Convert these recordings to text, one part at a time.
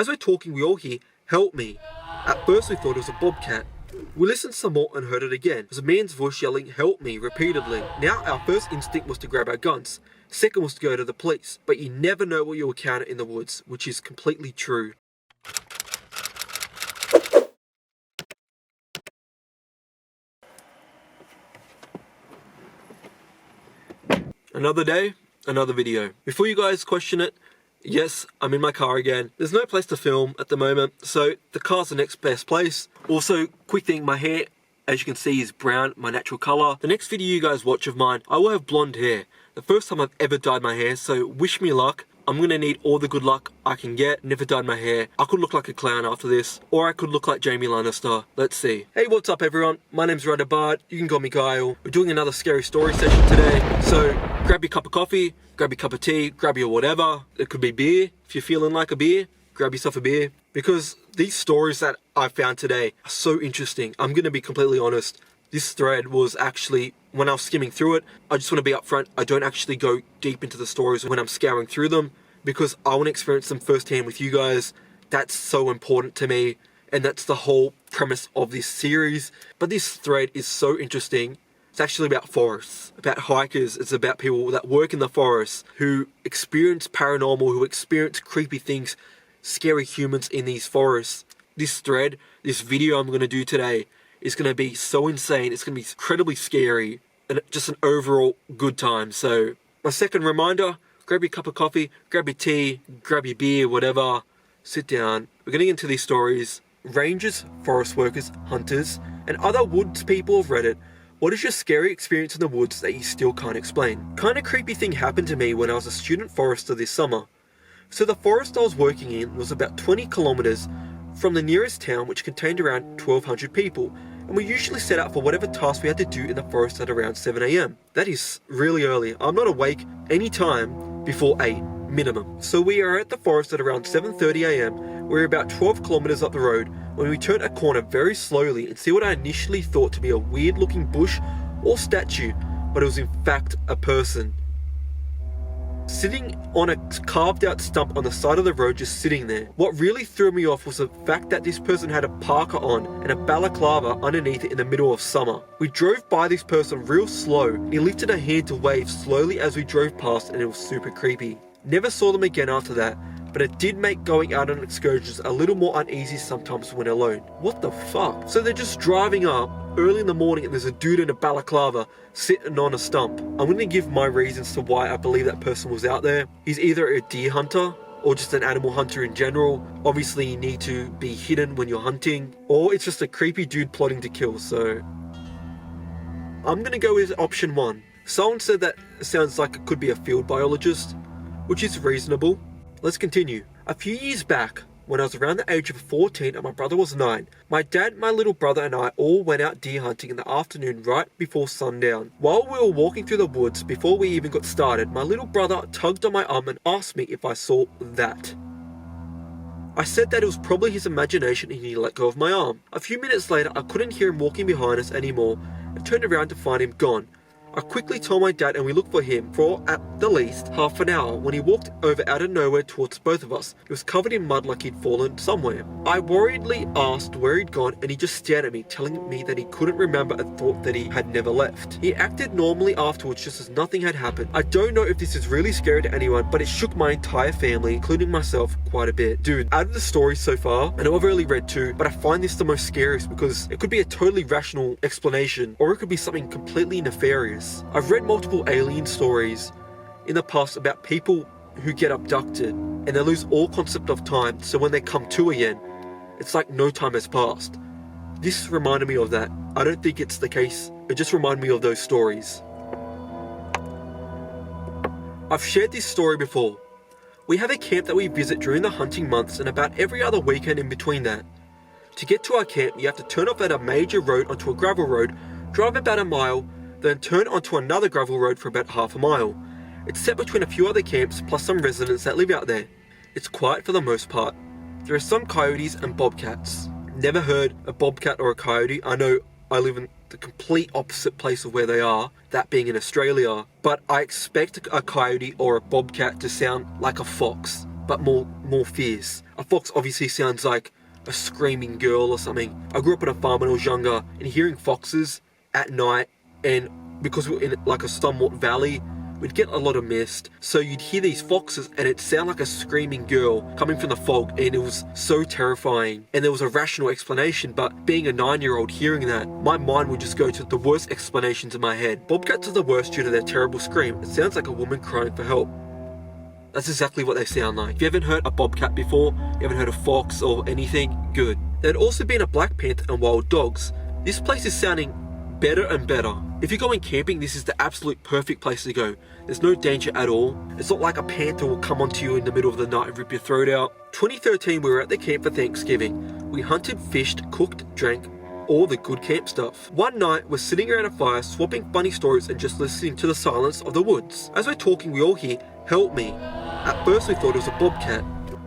As we're talking, we all hear, "Help me." At first we thought it was a bobcat. We listened some more and heard it again. It was a man's voice yelling, "Help me," repeatedly. Now our first instinct was to grab our guns. Second was to go to the police. But you never know what you'll encounter in the woods, which is completely true. Another day, another video. Before you guys question it, yes, I'm in my car again. There's no place to film at the moment, so the car's the next best place. Also, quick thing, my hair, as you can see, is brown, my natural color. The next video you guys watch of mine, I will have blonde hair. The first time I've ever dyed my hair, so wish me luck. I'm gonna need all the good luck I can get. Never dyed my hair. I could look like a clown after this, or I could look like Jamie Lannister. Let's see. Hey, what's up everyone? My name's Reddit. You can call me Kyle. We're doing another scary story session today. So grab your cup of coffee, grab your cup of tea, grab your whatever. It could be beer. If you're feeling like a beer, grab yourself a beer. Because these stories that I found today are so interesting. I'm gonna be completely honest. This thread was actually, when I was skimming through it, I just want to be upfront, I don't actually go deep into the stories when I'm scouring through them, because I want to experience them firsthand with you guys. That's so important to me, and that's the whole premise of this series. But this thread is so interesting. It's actually about forests, about hikers. It's about people that work in the forests, who experience paranormal, who experience creepy things, scary humans in these forests. This thread, this video I'm going to do today, is going to be so insane. It's going to be incredibly scary and just an overall good time. So my second reminder, grab your cup of coffee, grab your tea, grab your beer, whatever, sit down. We're getting into these stories. Rangers, forest workers, hunters, and other woods people of Reddit, what is your scary experience in the woods that you still can't explain? Kind of creepy thing happened to me when I was a student forester this summer. So the forest I was working in was about 20 kilometers from the nearest town, which contained around 1,200 people, and we usually set out for whatever task we had to do in the forest at around 7 AM. That is really early. I'm not awake any time before 8 minimum. So we are at the forest at around 7:30 AM. We're about 12 kilometers up the road when we turn a corner very slowly and see what I initially thought to be a weird looking bush or statue, but it was in fact a person. Sitting on a carved out stump on the side of the road, just sitting there. What really threw me off was the fact that this person had a parka on and a balaclava underneath it in the middle of summer. We drove by this person real slow, and he lifted a hand to wave slowly as we drove past, and it was super creepy. Never saw them again after that, but it did make going out on excursions a little more uneasy sometimes when alone. What the fuck? So they're just driving up early in the morning and there's a dude in a balaclava sitting on a stump. I'm going to give my reasons to why I believe that person was out there. He's either a deer hunter or just an animal hunter in general. Obviously you need to be hidden when you're hunting, or it's just a creepy dude plotting to kill. So I'm going to go with option 1. Someone said that it sounds like it could be a field biologist, which is reasonable. Let's continue. A few years back, when I was around the age of 14 and my brother was 9, my dad, my little brother and I all went out deer hunting in the afternoon right before sundown. While we were walking through the woods, before we even got started, my little brother tugged on my arm and asked me if I saw that. I said that it was probably his imagination and he let go of my arm. A few minutes later, I couldn't hear him walking behind us anymore and turned around to find him gone. I quickly told my dad and we looked for him for at the least half an hour. When he walked over out of nowhere towards both of us, he was covered in mud like he'd fallen somewhere. I worriedly asked where he'd gone and he just stared at me, telling me that he couldn't remember and thought that he had never left. He acted normally afterwards, just as nothing had happened. I don't know if this is really scary to anyone, but it shook my entire family, including myself, quite a bit. Dude, out of the story so far, I know I've only read 2, but I find this the most scariest because it could be a totally rational explanation or it could be something completely nefarious. I've read multiple alien stories in the past about people who get abducted and they lose all concept of time, so when they come to again, it's like no time has passed. This reminded me of that. I don't think it's the case, it just reminded me of those stories. I've shared this story before. We have a camp that we visit during the hunting months and about every other weekend in between that. To get to our camp, you have to turn off at a major road onto a gravel road, drive about a mile, then turn onto another gravel road for about half a mile. It's set between a few other camps plus some residents that live out there. It's quiet for the most part. There are some coyotes and bobcats. Never heard a bobcat or a coyote. I know I live in the complete opposite place of where they are, that being in Australia, but I expect a coyote or a bobcat to sound like a fox. but more fierce. A fox obviously sounds like a screaming girl or something. I grew up on a farm when I was younger, and hearing foxes at night, and because we're in like a somewhat valley, we'd get a lot of mist, so you'd hear these foxes and it'd sound like a screaming girl coming from the fog, and it was so terrifying. And there was a rational explanation, but being a 9-year-old hearing that, my mind would just go to the worst explanations in my head. Bobcats are the worst due to their terrible scream. It sounds like a woman crying for help. That's exactly what they sound like. If you haven't heard a bobcat before, you haven't heard a fox or anything, good. There had also been a black panther and wild dogs. This place is sounding better and better. If you're going camping, this is the absolute perfect place to go. There's no danger at all. It's not like a panther will come onto you in the middle of the night and rip your throat out. 2013, we were at the camp for Thanksgiving. We hunted, fished, cooked, drank, all the good camp stuff. One night, we're sitting around a fire, swapping funny stories and just listening to the silence of the woods. As we're talking, we all hear, "Help me." At first, we thought it was a bobcat.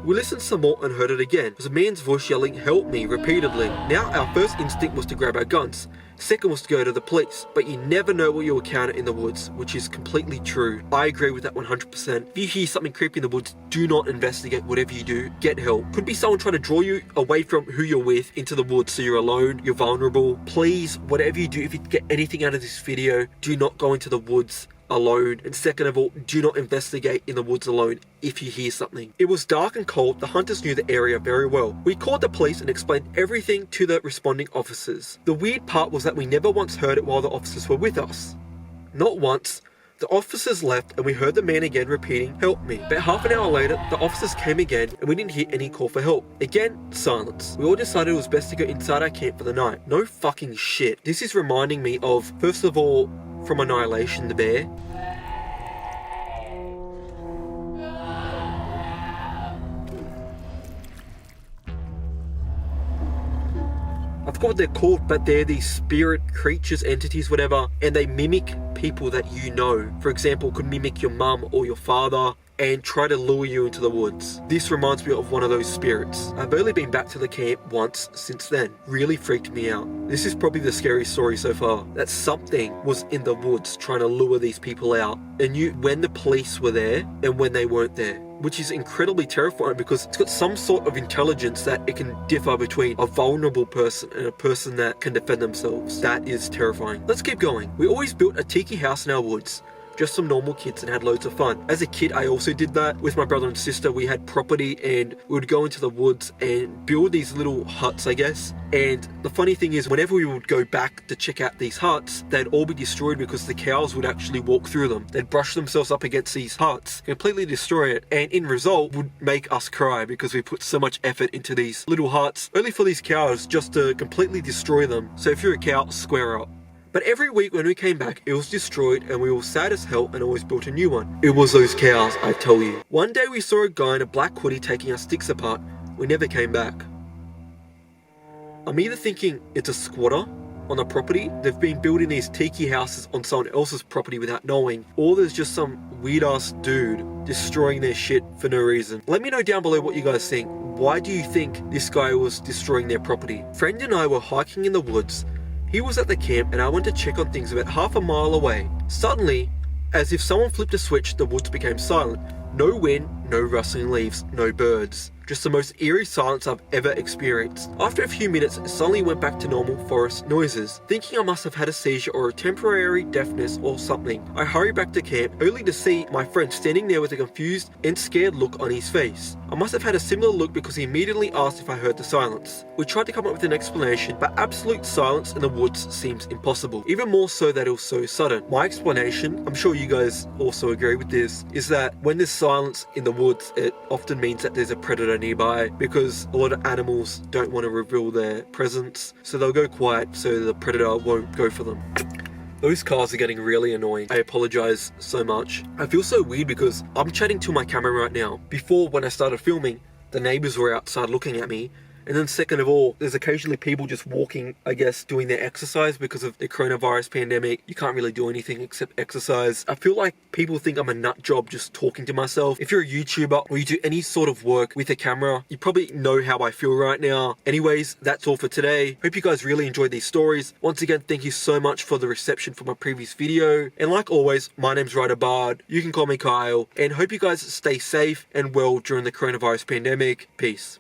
We listened some more and heard it again. It was a man's voice yelling, "Help me," repeatedly. Now, our first instinct was to grab our guns. Second was to go to the police. But you never know what you'll encounter in the woods, which is completely true. I agree with that 100%. If you hear something creepy in the woods, do not investigate. Whatever you do, get help. Could be someone trying to draw you away from who you're with into the woods, so you're alone, you're vulnerable. Please, whatever you do, if you get anything out of this video, do not go into the woods alone. And second of all, do not investigate in the woods alone if you hear something. It was dark and cold. The hunters knew the area very well. We called the police and explained everything to the responding officers. The weird part was that we never once heard it while the officers were with us. Not once. The officers left and we heard the man again repeating, "Help me." About half an hour later, the officers came again and we didn't hear any call for help. Again, silence. We all decided it was best to go inside our camp for the night. No fucking shit. This is reminding me of, first of all, from Annihilation, the bear. I forgot what they're called, but they're these spirit creatures, entities, whatever, and they mimic people that you know. For example, could mimic your mum or your father and try to lure you into the woods. This reminds me of one of those spirits. I've only been back to the camp once since then. Really freaked me out. This is probably the scariest story so far. That something was in the woods trying to lure these people out, and knew when the police were there and when they weren't there. Which is incredibly terrifying because it's got some sort of intelligence that it can differ between a vulnerable person and a person that can defend themselves. That is terrifying. Let's keep going. We always built a tiki house in our woods. Just some normal kids, and had loads of fun. As a kid, I also did that with my brother and sister. We had property and we would go into the woods and build these little huts, I guess. And the funny thing is, whenever we would go back to check out these huts, they'd all be destroyed because the cows would actually walk through them. They'd brush themselves up against these huts, completely destroy it, and in result would make us cry because we put so much effort into these little huts, only for these cows just to completely destroy them. So if you're a cow, square up. But every week when we came back, it was destroyed and we were sad as hell and always built a new one. It was those cows, I tell you. One day we saw a guy in a black hoodie taking our sticks apart. We never came back. I'm either thinking it's a squatter on the property, they've been building these tiki houses on someone else's property without knowing, or there's just some weird ass dude destroying their shit for no reason. Let me know down below what you guys think. Why do you think this guy was destroying their property? Friend and I were hiking in the woods. He was at the camp and I went to check on things about half a mile away. Suddenly, as if someone flipped a switch, the woods became silent. No wind, no rustling leaves, no birds. Just the most eerie silence I've ever experienced. After a few minutes, it suddenly went back to normal forest noises. Thinking I must have had a seizure or a temporary deafness or something, I hurried back to camp, only to see my friend standing there with a confused and scared look on his face. I must have had a similar look because he immediately asked if I heard the silence. We tried to come up with an explanation, but absolute silence in the woods seems impossible. Even more so that it was so sudden. My explanation, I'm sure you guys also agree with this, is that when there's silence in the woods, it often means that there's a predator nearby, because a lot of animals don't want to reveal their presence, so they'll go quiet so the predator won't go for them. Those cars are getting really annoying. I apologize so much. I feel so weird because I'm chatting to my camera right now. Before, when I started filming, the neighbors were outside looking at me, And then second of all, there's occasionally people just walking, I guess, doing their exercise because of the coronavirus pandemic. You can't really do anything except exercise. I feel like people think I'm a nut job just talking to myself. If you're a YouTuber or you do any sort of work with a camera, you probably know how I feel right now. Anyways, that's all for today. Hope you guys really enjoyed these stories. Once again, thank you so much for the reception for my previous video. And like always, my name's Ryder Bard. You can call me Kyle. And hope you guys stay safe and well during the coronavirus pandemic. Peace.